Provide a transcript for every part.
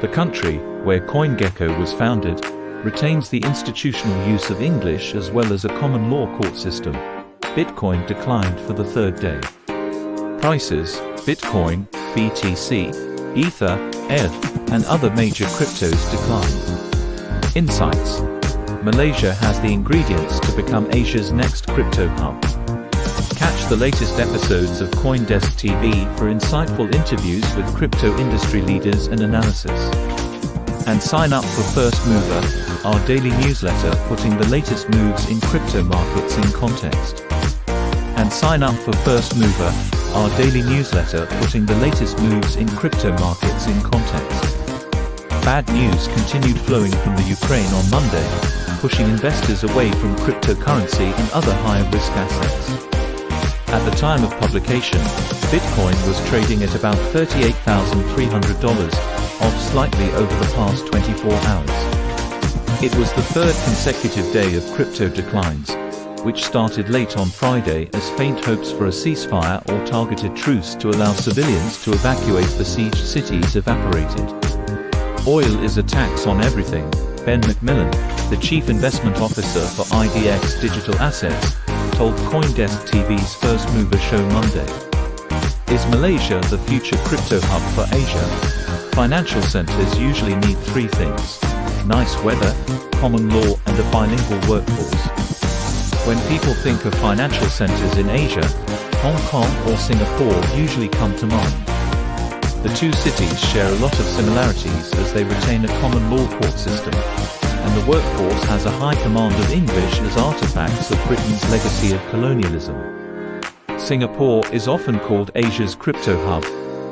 The country, where CoinGecko was founded, retains the institutional use of English as well as a common law court system. Bitcoin declined for the third day. Prices: Bitcoin, BTC, Ether, ETH, and other major cryptos declined. Insights: Malaysia has the ingredients to become Asia's next crypto hub. Catch the latest episodes of CoinDesk TV for insightful interviews with crypto industry leaders and analysis. And sign up for First Mover, our daily newsletter putting the latest moves in crypto markets in context. And sign up for First Mover, our daily newsletter putting the latest moves in crypto markets in context. Bad news continued flowing from the Ukraine on Monday, pushing investors away from cryptocurrency and other high-risk assets. At the time of publication, Bitcoin was trading at about $38,300, off slightly over the past 24 hours. It was the third consecutive day of crypto declines, which started late on Friday as faint hopes for a ceasefire or targeted truce to allow civilians to evacuate besieged cities evaporated. Oil is a tax on everything, Ben McMillan, the chief investment officer for IDX Digital Assets, told CoinDesk TV's First Mover show Monday. Is Malaysia the future crypto hub for Asia? Financial centers usually need three things: nice weather, common law, and a bilingual workforce. When people think of financial centers in Asia, Hong Kong or Singapore usually come to mind. The two cities share a lot of similarities as they retain a common law court system, and the workforce has a high command of English as artifacts of Britain's legacy of colonialism. Singapore is often called Asia's crypto hub,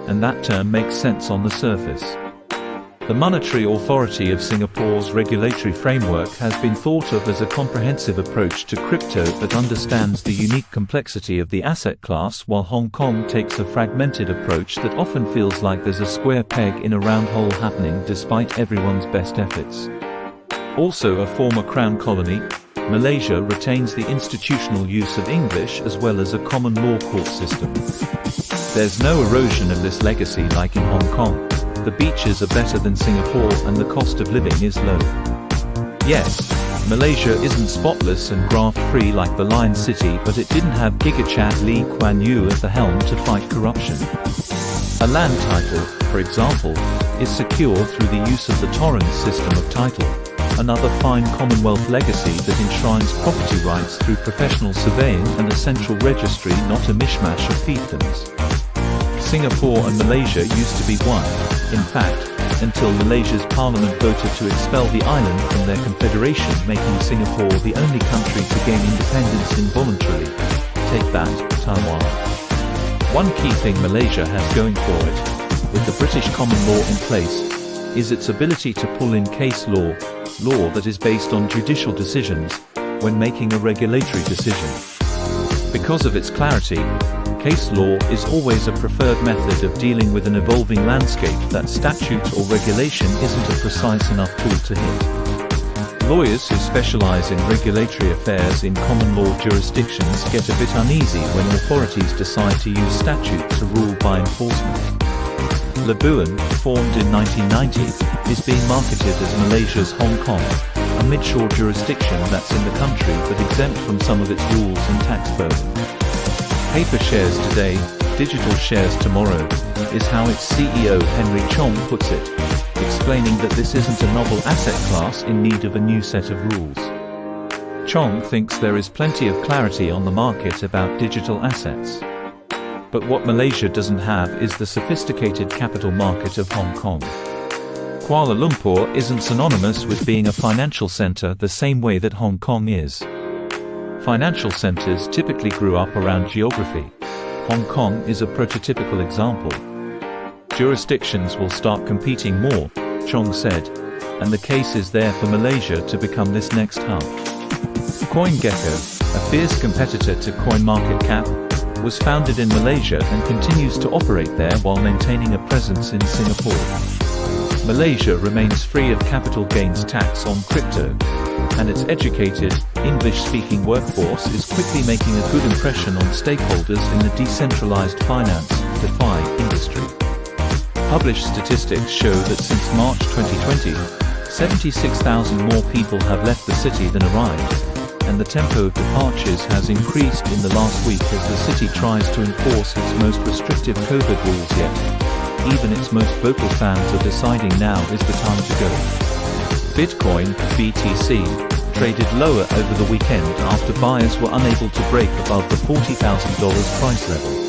and that term makes sense on the surface. The monetary authority of Singapore's regulatory framework has been thought of as a comprehensive approach to crypto that understands the unique complexity of the asset class, while Hong Kong takes a fragmented approach that often feels like there's a square peg in a round hole happening despite everyone's best efforts. Also a former crown colony, Malaysia retains the institutional use of English as well as a common law court system. There's no erosion of this legacy like in Hong Kong. The beaches are better than Singapore and the cost of living is low. Yes, Malaysia isn't spotless and graft-free like the Lion City, but it didn't have Gigachad Lee Kuan Yew at the helm to fight corruption. A land title, for example, is secure through the use of the torrens system of title, another fine Commonwealth legacy that enshrines property rights through professional surveying and a central registry, not a mishmash of fiefdoms. Singapore and Malaysia used to be one, in fact, until Malaysia's parliament voted to expel the island from their confederation, making Singapore the only country to gain independence involuntarily. Take that, Turmoil. One key thing Malaysia has going for it, with the British common law in place, is its ability to pull in case law that is based on judicial decisions, when making a regulatory decision. Because of its clarity, case law is always a preferred method of dealing with an evolving landscape that statute or regulation isn't a precise enough tool to hit. Lawyers who specialize in regulatory affairs in common law jurisdictions get a bit uneasy when authorities decide to use statute to rule by enforcement. Labuan, formed in 1990, is being marketed as Malaysia's Hong Kong, a mid-shore jurisdiction that's in the country but exempt from some of its rules and tax burden. Paper shares today, digital shares tomorrow, is how its CEO Henry Chong puts it, explaining that this isn't a novel asset class in need of a new set of rules. Chong thinks there is plenty of clarity on the market about digital assets. But what Malaysia doesn't have is the sophisticated capital market of Hong Kong. Kuala Lumpur isn't synonymous with being a financial center the same way that Hong Kong is. Financial centers typically grew up around geography. Hong Kong is a prototypical example. Jurisdictions will start competing more, Chong said, and the case is there for Malaysia to become this next hub. CoinGecko, a fierce competitor to CoinMarketCap, was founded in Malaysia and continues to operate there while maintaining a presence in Singapore. Malaysia remains free of capital gains tax on crypto, and its educated, English-speaking workforce is quickly making a good impression on stakeholders in the decentralized finance, DeFi industry. Published statistics show that since March 2020, 76,000 more people have left the city than arrived, and the tempo of departures has increased in the last week as the city tries to enforce its most restrictive COVID rules yet. Even its most vocal fans are deciding now is the time to go. Bitcoin, BTC, traded lower over the weekend after buyers were unable to break above the $40,000 price level.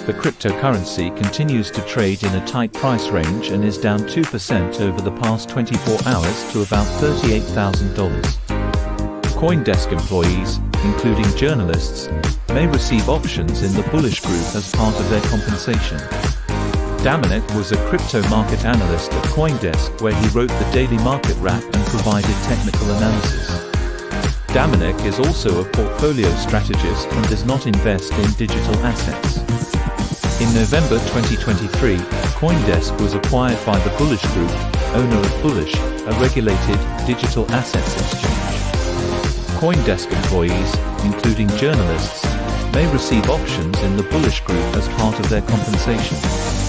The cryptocurrency continues to trade in a tight price range and is down 2% over the past 24 hours to about $38,000. CoinDesk employees, including journalists, may receive options in the bullish group as part of their compensation. Dominic was a crypto market analyst at CoinDesk where he wrote the daily market wrap and provided technical analysis. Dominic is also a portfolio strategist and does not invest in digital assets. In November 2023, CoinDesk was acquired by the Bullish Group, owner of Bullish, a regulated digital assets exchange. CoinDesk employees, including journalists, may receive options in the Bullish Group as part of their compensation.